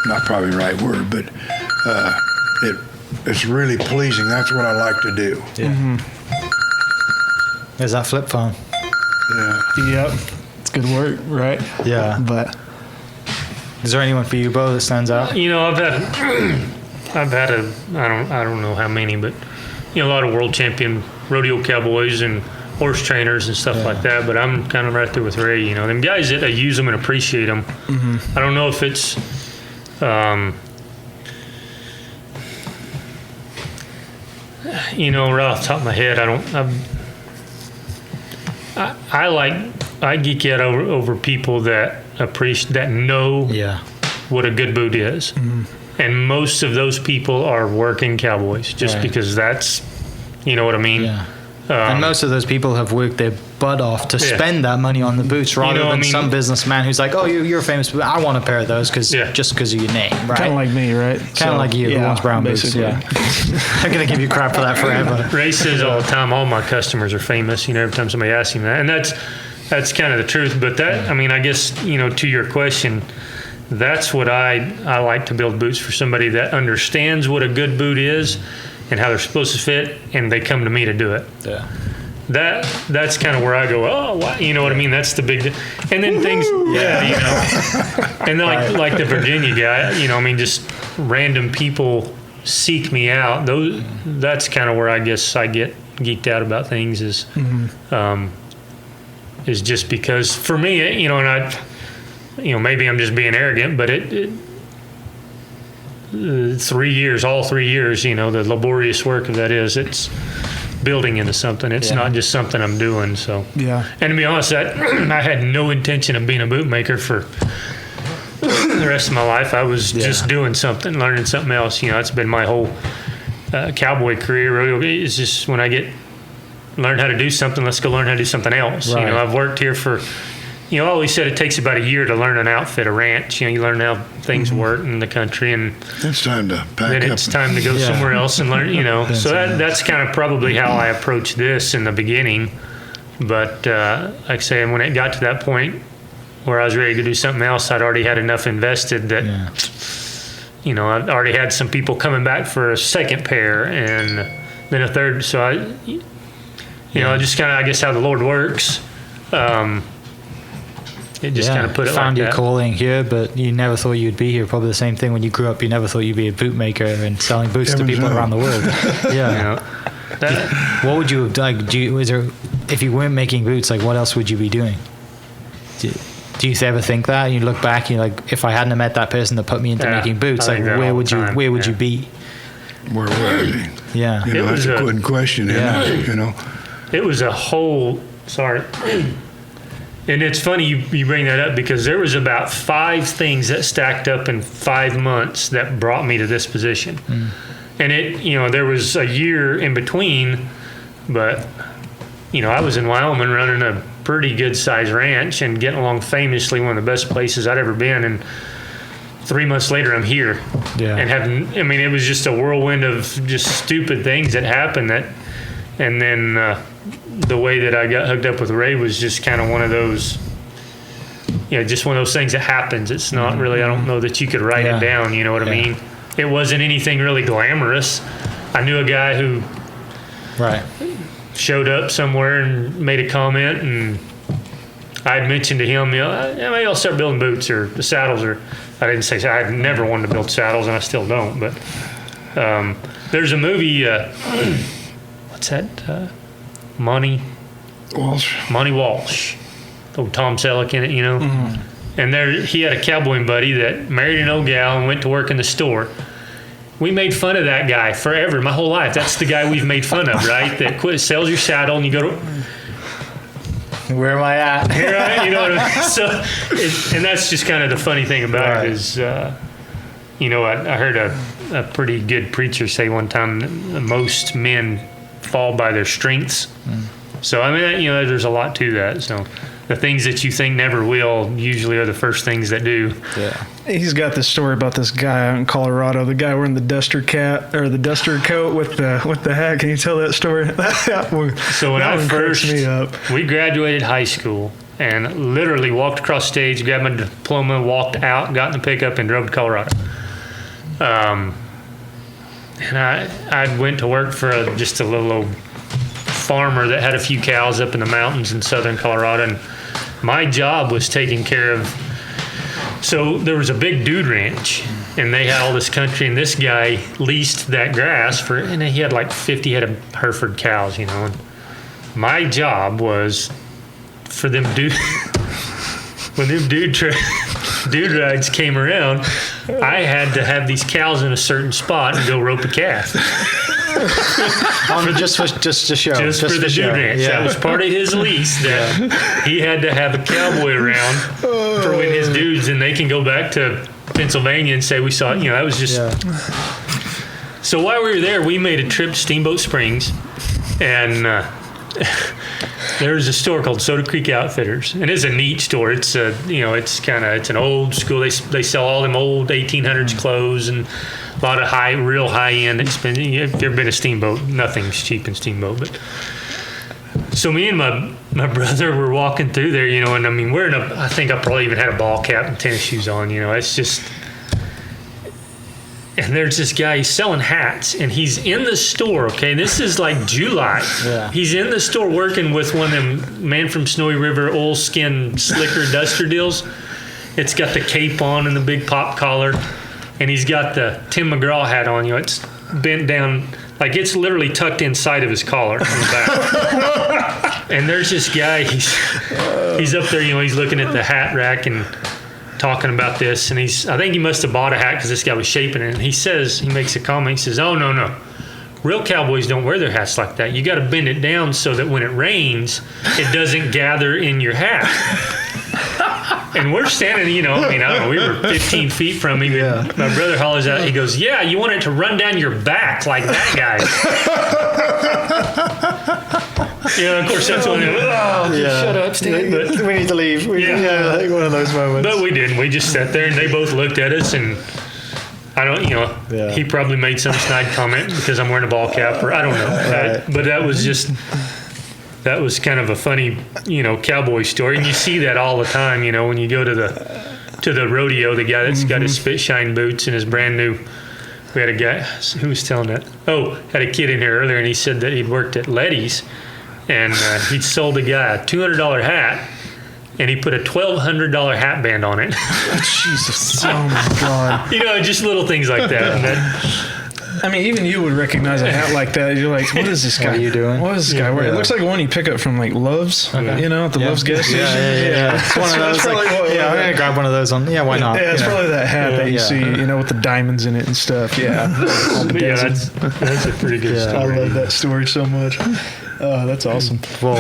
not probably the right word, but it's really pleasing. That's what I like to do. Yeah. There's that flip phone. Yeah. Yep. It's good work, right? Yeah. But is there anyone for you, Bo, that stands out? I've had I don't know how many, but a lot of world champion rodeo cowboys and horse trainers and stuff like that. But I'm kind of right there with Ray. Them guys that use them and appreciate them. I don't know if it's right off the top of my head, I geek out over people that appreciate, that know what a good boot is. And most of those people are working cowboys just because that's, what I mean? Yeah. And most of those people have worked their butt off to spend that money on the boots rather than some businessman who's like, oh, you're famous, but I want a pair of those just because of your name, right? Kind of like me, right? Kind of like you, who wants brown basically. Boots. Yeah. I'm going to give you crap for that forever. Ray says all the time, all my customers are famous, every time somebody asks him that. And that's kind of the truth. But I guess, to your question, that's what I like to build boots for somebody that understands what a good boot is and how they're supposed to fit, and they come to me to do it. Yeah. That's kind of where I go, oh, wow, you know what I mean? That's the big, and then things, and then like the Virginia guy, just random people seek me out. That's kind of where I guess I get geeked out about things is just because for me, and I, maybe I'm just being arrogant, but it 3 years, all 3 years, the laborious work of that is, it's building into something. It's not just something I'm doing. So and to be honest, I had no intention of being a bootmaker for the rest of my life. I was just doing something, learning something else. It's been my whole cowboy career. It's just when I learn how to do something, let's go learn how to do something else. Right. I've worked here for. I always said it takes about a year to learn an outfit, a ranch. You learn how things work in the country, and it's time to pack then up. It's time to go somewhere else and learn. So that's kind of probably how I approached this in the beginning. But like I say, when it got to that point where I was ready to do something else, I'd already had enough invested that I'd already had some people coming back for a second pair and then a third. So I just kind of, I guess, how the Lord works. It just kind of put it found like your that. calling here, but you never thought you'd be here. Probably the same thing when you grew up. You never thought you'd be a bootmaker and selling boots to people around the world. What would you have done? If you weren't making boots, like what else would you be doing? Do you ever think that? You look back, you're like, if I hadn't have met that person that put me into making boots, like where would you be? Where would I be? Yeah, that's a good question. It was a whole. Sorry. And it's funny you bring that up because there was about 5 things that stacked up in 5 months that brought me to this position. And there was a year in between, but I was in Wyoming running a pretty good sized ranch and getting along famously one of the best places I'd ever been. And 3 months later, I'm here. Yeah. And it was just a whirlwind of just stupid things that happened and then the way that I got hooked up with Ray was just kind of one of those, just one of those things that happens. It's not really, I don't know that you could write it down, you know what I mean? It wasn't anything really glamorous. I knew a guy who showed up somewhere and made a comment, and I had mentioned to him, maybe I'll start building boots or the saddles, or I didn't say I never wanted to build saddles, and I still don't, but there's a movie, what's that? Monty Walsh. Old Tom Selleck in it, And he had a cowboying buddy that married an old gal and went to work in the store. We made fun of that guy forever, my whole life. That's the guy we've made fun of, right? That sells your saddle and you go to... Where am I at? Right? You know what I mean? So, and that's just kind of the funny thing about it is, I heard a pretty good preacher say one time that most men fall by their strengths. So, there's a lot to that. So, the things that you think never will usually are the first things that do. Yeah. He's got this story about this guy out in Colorado, the guy wearing the duster cap or the duster coat with the hat. Can you tell that story? So when we graduated high school and literally walked across stage, grabbed my diploma, walked out, got in the pickup, and drove to Colorado. And I went to work for just a little old farmer that had a few cows up in the mountains in southern Colorado, and my job was taking care of. So there was a big dude ranch, and they had all this country, and this guy leased that grass and he had like 50 head of Hereford cows, And my job was for them when them dude rides came around, I had to have these cows in a certain spot and go rope a calf. Just for the dude ranch. That was part of his lease that he had to have a cowboy around for when his dudes, and they can go back to Pennsylvania and say we saw it. That was just. So while we were there, we made a trip to Steamboat Springs, and there's a store called Soda Creek Outfitters, and it's a neat store. It's it's an old school. They sell all them old 1800s clothes and a lot of real high end expensive. If you've ever been to Steamboat, nothing's cheap in Steamboat. But so me and my brother were walking through there, and I think I probably even had a ball cap and tennis shoes on. It's just. And there's this guy, he's selling hats, and he's in the store, okay? This is like July. Yeah. He's in the store working with one of them Man from Snowy River oilskin slicker duster deals. It's got the cape on and the big pop collar, and he's got the Tim McGraw hat on. It's bent down, like it's literally tucked inside of his collar on the back. And there's this guy, he's up there, he's looking at the hat rack and talking about this, and I think he must have bought a hat because this guy was shaping it, and he makes a comment, he says, oh, no, real cowboys don't wear their hats like that. You got to bend it down so that when it rains, it doesn't gather in your hat. And we're standing, I don't know, we were 15 feet from him, and my brother hollers out, he goes, yeah, you want it to run down your back like that guy. Of course, that's when shut up, Steve. But we need to leave. Like one of those moments. But we didn't. We just sat there, and they both looked at us, and I don't, he probably made some snide comment because I'm wearing a ball cap, or I don't know. Right. But that was kind of a funny, cowboy story, and you see that all the time. When you go to the rodeo, the guy that's got his spit shine boots and his brand new. We had a guy who was telling that. Had a kid in here earlier, and he said that he'd worked at Letty's. And he'd sold a guy a $200 hat, and he put a $1,200 hat band on it. Jesus. Oh, my God. Just little things like that. Even you would recognize a hat like that. You're like, what is this guy? What are you doing? What is this guy wearing? It looks like one you pick up from, like, Love's, at the Love's gas station. Yeah. It's one of those. I'm going to grab one of those on. Yeah, why not? Yeah, it's probably that hat that you see, with the diamonds in it and stuff. Yeah. That's a pretty good story. I love that story so much. Oh, that's awesome. Well,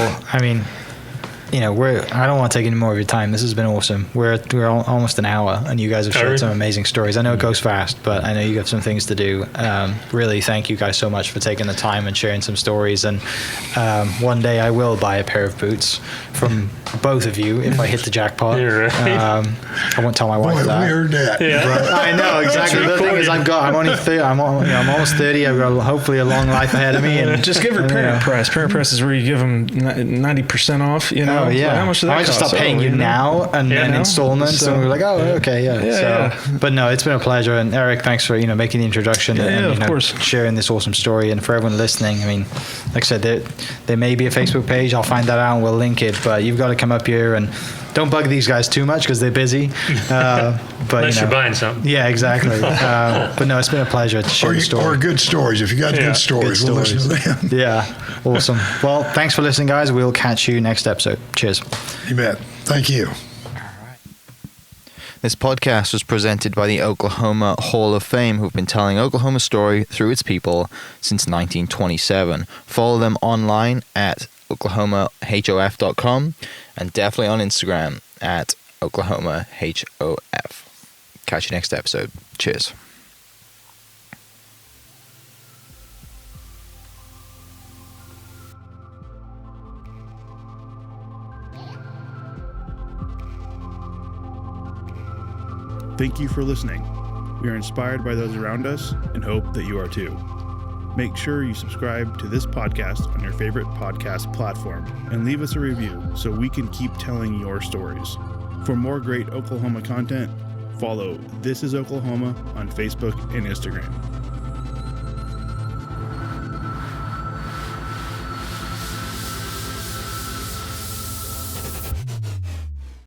I don't want to take any more of your time. This has been awesome. We're almost an hour, and you guys have shared some amazing stories. I know it goes fast, but I know you have some things to do. Really, thank you guys so much for taking the time and sharing some stories. And one day I will buy a pair of boots from both of you if I hit the jackpot. Right. I won't tell my wife that. We heard that. Yeah. But I know exactly. The thing is, I'm only 30. I'm almost 30. I've got hopefully a long life ahead of me. And Just give her parent price. Parent price is where you give them 90% off. Oh yeah. So how much does that I just cost? stop paying you now and then installments, So- and we're like, oh, okay, yeah. But no, it's been a pleasure. And Eric, thanks for making the introduction and of course. sharing this awesome story. And for everyone listening, I mean, like I said, there may be a Facebook page. I'll find that out and we'll link it. But you've got to come up here and don't bug these guys too much because they're busy. But Unless you're buying something. Yeah, exactly. But no, it's been a pleasure to share the story. Or good stories. If you got good stories, we'll listen to them. Yeah, awesome. Well, thanks for listening, guys. We'll catch you next episode. Cheers. You bet. Thank you. This podcast was presented by the Oklahoma Hall of Fame, who've been telling Oklahoma's story through its people since 1927. Follow them online at oklahomahof.com and definitely on Instagram at oklahomahof. Catch you next episode. Cheers. Thank you for listening. We are inspired by those around us and hope that you are too. Make sure you subscribe to this podcast on your favorite podcast platform and leave us a review so we can keep telling your stories. For more great Oklahoma content, follow This Is Oklahoma on Facebook and Instagram.